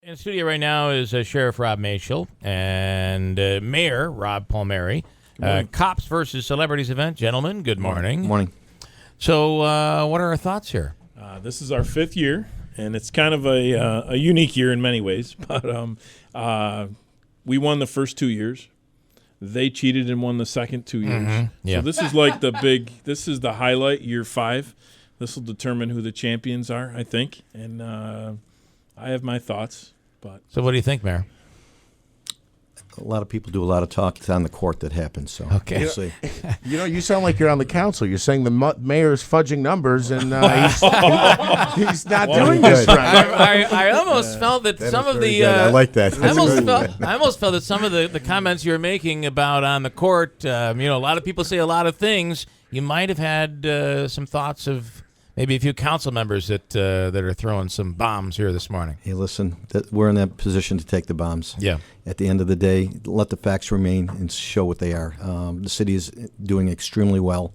In the studio right now is Sheriff Rob Maciol and Mayor Rob Palmieri. Cops versus Celebrities event. Gentlemen, good morning. Morning. So what are our thoughts here? This is our 5th year, and it's kind of a unique year in many ways. But we won the first 2 years. They cheated and won the second 2 years. Mm-hmm. Yeah. So this is like this is the highlight, year 5. This will determine who the champions are, I think. And I have my thoughts. So what do you think, Mayor? A lot of people do a lot of talk. It's on the court that happens, so Okay. we'll see. You sound like you're on the council. You're saying the mayor's fudging numbers, and he's not doing this right. I almost felt that some of the I like that. I almost felt that some of the comments you were making about on the court, a lot of people say a lot of things. You might have had some thoughts of maybe a few council members that are throwing some bombs here this morning. Hey, listen, we're in that position to take the bombs. Yeah. At the end of the day, let the facts remain and show what they are. The city is doing extremely well.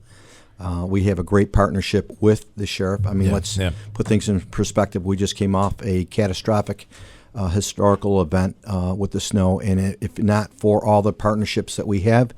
We have a great partnership with the sheriff. I mean, let's put things in perspective. We just came off a catastrophic historical event with the snow, and if not for all the partnerships that we have,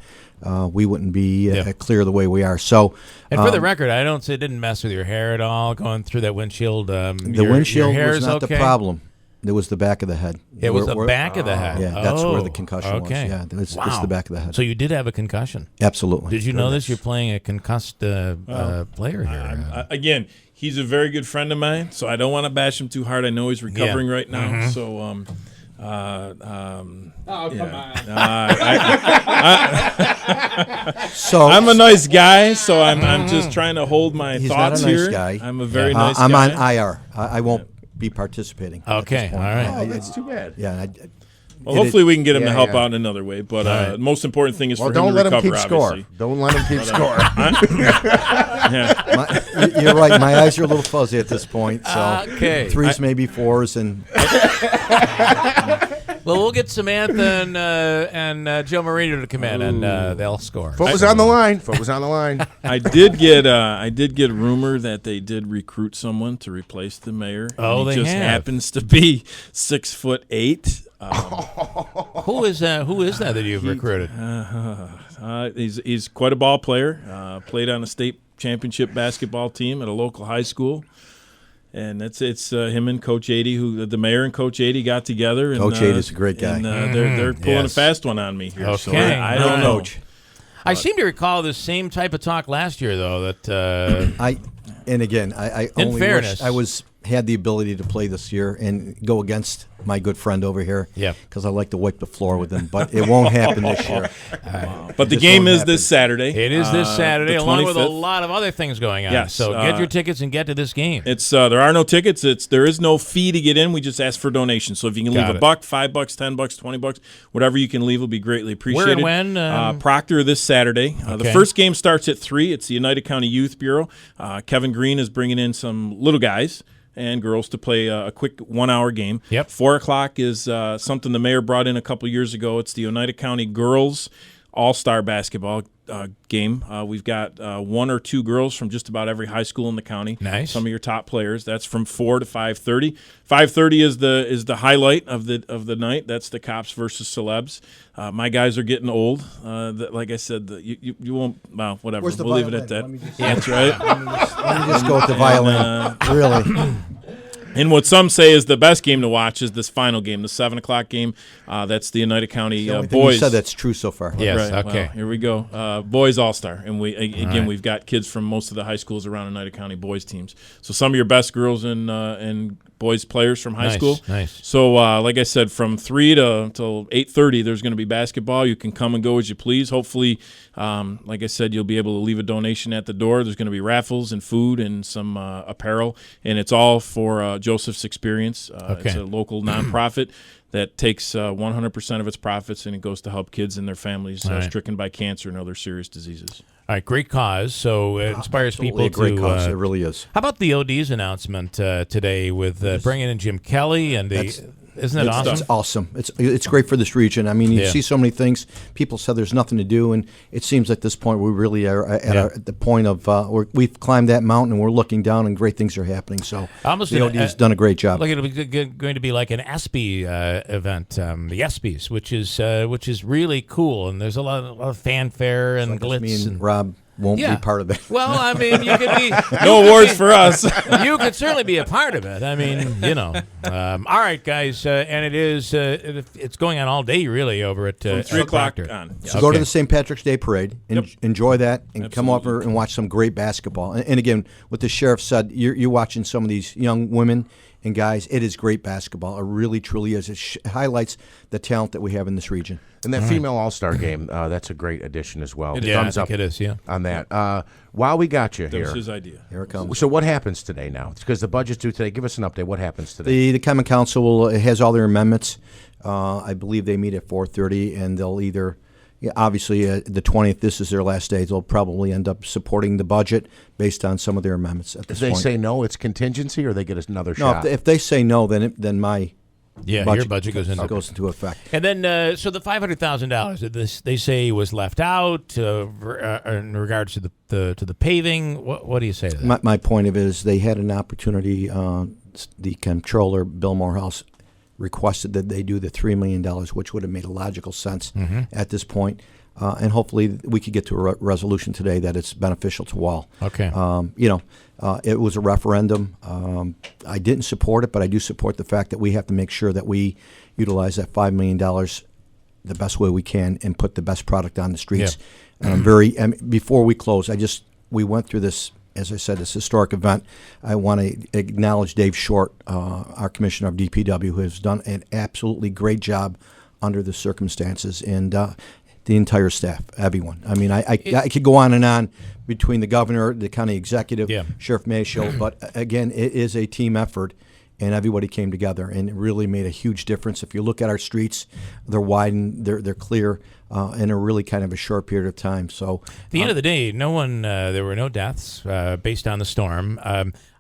we wouldn't be clear the way we are. So, and for the record, I don't say it didn't mess with your hair at all going through that windshield. The windshield was not okay? the problem. It was the back of the head. It was the back of the head. Yeah, that's where the concussion was. Okay. Yeah, it's the back of the head. So you did have a concussion. Absolutely. Did you know this? You're playing a concussed player here. Again, he's a very good friend of mine, so I don't want to bash him too hard. I know he's recovering right now, Mm-hmm. so So I'm a nice guy, so I'm just trying to hold my he's thoughts not a nice here. guy. I'm a very nice guy. I'm on IR. I won't be participating. Okay, all right. That's too bad. Yeah. Well, hopefully we can get him to help yeah. out in another way. But the most important thing is for him Don't to let him recover, keep score. obviously. Don't let him keep score. You're right. My eyes are a little fuzzy at this point. So Okay. 3s, maybe 4s, and Well, we'll get Samantha and Joe Marino to come in, and they'll score. Foot was on the line. Foot was on the line. I did get rumor that they did recruit someone to replace the mayor. Oh, and he they just have. happens to be 6'8". Who is that you've recruited? He's quite a ball player. Played on a state championship basketball team at a local high school. And it's him and Coach 80, who the mayor and Coach 80 got together. And, Coach 80 is a great guy. And they're pulling a fast one on me here. Okay. So I don't know. I seem to recall the same type of talk last year, though. That I only fairness. wish I had the ability to play this year and go against my good friend over here. Yeah. Because I like to wipe the floor with him, but it won't happen this year. But the game is this Saturday. it is this Saturday, the along with a 25th. lot of other things going on. Yes, So get your tickets and get to this game. It's there are no tickets. There is no fee to get in. We just ask for donations. So if you can leave $1, $5, $10, $20, whatever you can leave will be greatly appreciated. Where and when? Proctor this Saturday. The Okay. first game starts at 3. It's the United County Youth Bureau. Kevin Green is bringing in some little guys and girls to play a quick 1-hour game. Yep. 4 o'clock is something the mayor brought in a couple years ago. It's the Oneida County Girls All-Star Basketball game. We've got 1 or 2 girls from just about every high school in the county. Nice. Some of your top players. That's from 4 to 5:30. 5:30 is the highlight of the night. That's the Cops versus Celebs. My guys are getting old. Like I said, you won't. Well, whatever. Where's the we'll leave it violin? at that. Let me just- That's right. Let me just go with the violin. Really. And what some say is the best game to watch is this final game, the 7 o'clock game. That's the United County The only thing boys. you said that's true so far. Yes, Right, okay. well, here we go. Boys All-Star. And again, right. we've got kids from most of the high schools around Oneida County boys teams. So some of your best girls and boys players from high Nice, school. nice. So like I said, from 3 till 8:30, there's going to be basketball. You can come and go as you please. Hopefully, like I said, you'll be able to leave a donation at the door. There's going to be raffles and food and some apparel. And it's all for Joseph's Experience. It's a local nonprofit that takes 100% of its profits, and it goes to help kids and their families stricken by cancer and other serious diseases. All right, great cause. So it inspires people A great to. cause. It really is. How about the OD's announcement today with bringing in Jim Kelly and Isn't it awesome? It's awesome. It's great for this region. I mean, you see so many things. People said there's nothing to do, and it seems at this point we really are at the point of we've climbed that mountain and we're looking down, and great things are happening. So the OD has done a great job. Like it'll be going to be like an ESPY event, the ESPYs, which is really cool, and there's a lot of fanfare and glitz. Me and Rob won't be part of it. Well, I mean, you could be no awards for us. You could certainly be a part of it. I mean, all right, guys, and it is it's going on all day really over at from 3 o'clock on. So go to the St. Patrick's Day Parade, enjoy that, and come over and watch some great basketball. And again, what the sheriff said, you're watching some of these young women and guys. It is great basketball. It really, truly is. It highlights the talent that we have in this region. And that female all-star game, that's a great addition as well. Thumbs up. It is, on that. While we got you here. That was his idea. Here it comes. So what happens today now? Because the budget's due today. Give us an update. What happens today? The Common Council has all their amendments. I believe they meet at 4:30, and they'll either obviously, the 20th, this is their last day. They'll probably end up supporting the budget based on some of their amendments at this point. If they say no, it's contingency, or they get another shot? No, if they say no, then my your budget goes into effect. And then, so the $500,000 that they say was left out in regards to the paving. What do you say to that? My point of it is they had an opportunity. The comptroller, Bill Morehouse, requested that they do the $3 million, which would have made a logical sense at this point. And hopefully we could get to a resolution today that it's beneficial to all. Okay. It was a referendum. I didn't support it, but I do support the fact that we have to make sure that we utilize that $5 million the best way we can and put the best product on the streets. Yeah. And before we close, we went through this, as I said, this historic event. I want to acknowledge Dave Short, our commissioner of DPW, who has done an absolutely great job under the circumstances, and the entire staff, everyone. I mean, I could go on and on between the governor, the county executive, Sheriff Maciol, but again, it is a team effort, and everybody came together, and it really made a huge difference. If you look at our streets, they're widened, they're clear, in a really kind of a short period of time. So, at the end of the day, there were no deaths based on the storm.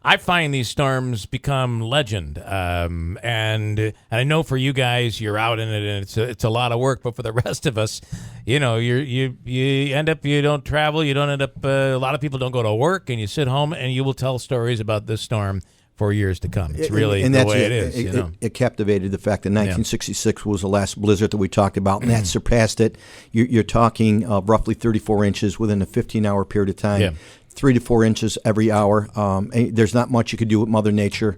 I find these storms become legend, and I know for you guys, you're out in it, and it's a lot of work. But for the rest of us, you end up, you don't travel, you don't end up. A lot of people don't go to work, and you sit home, and you will tell stories about this storm for years to come. It's really the way it is. It captivated the fact that 1966 was the last blizzard that we talked about, and that surpassed it. You're talking roughly 34 inches within a 15-hour period of time. Yeah. 3 to 4 inches every hour. There's not much you could do with Mother Nature.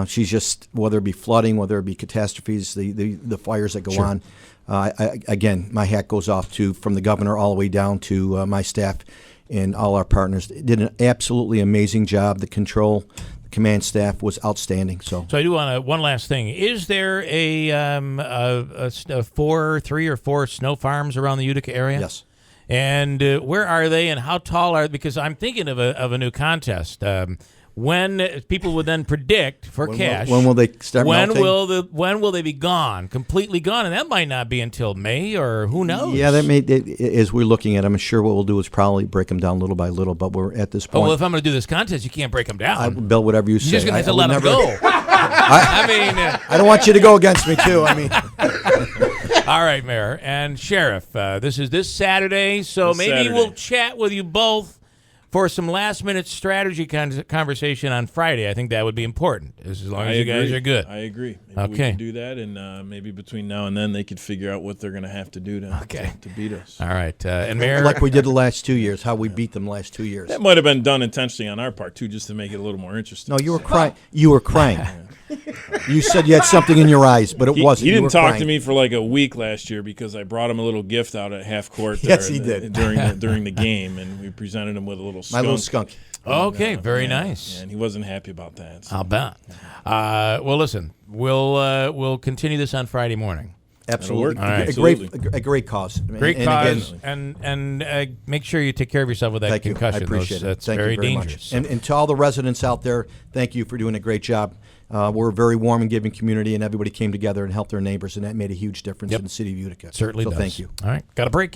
She's just, whether it be flooding, whether it be catastrophes, the fires that go on. Again, my hat goes off from the governor all the way down to my staff and all our partners. Did an absolutely amazing job. The command staff was outstanding. So I do want one last thing. Is there a 3 or 4 snow farms around the Utica area? Yes. And where are they, and how tall are they? Because I'm thinking of a new contest. When people would then predict for cash. When will they start melting? When will they be gone, completely gone? And that might not be until May, or who knows? Yeah, as we're looking at, I'm sure what we'll do is probably break them down little by little. But we're at this point. Oh, well, if I'm going to do this contest, you can't break them down. Bill, whatever you say. You're just going to have to let them go. I don't want you to go against me too. I mean. All right, Mayor and Sheriff. This is this Saturday, so maybe we'll chat with you both for some last-minute strategy conversation on Friday. I think that would be important, as long as you guys are good. I agree. Maybe we can do that, and maybe between now and then they could figure out what they're going to have to do to beat us. All right. And Mayor, like we did the last 2 years, how we beat them last 2 years. That might have been done intentionally on our part, too, just to make it a little more interesting. No, you were crying. You were crying. You said you had something in your eyes, but it wasn't. He didn't talk to me for like a week last year because I brought him a little gift out at half court. Yes, he did during the game, and we presented him with a little skunk. My little skunk. Okay, very nice. And he wasn't happy about that. So. I'll bet. Well, listen, we'll continue this on Friday morning. Absolutely. Right. A great cause. Great cause, and make sure you take care of yourself with that concussion. I appreciate it. That's thank very you very dangerous. Much. And to all the residents out there, thank you for doing a great job. We're a very warm and giving community, and everybody came together and helped their neighbors, and that made a huge difference in the city of Utica. Certainly does. Thank you. All right, got a break.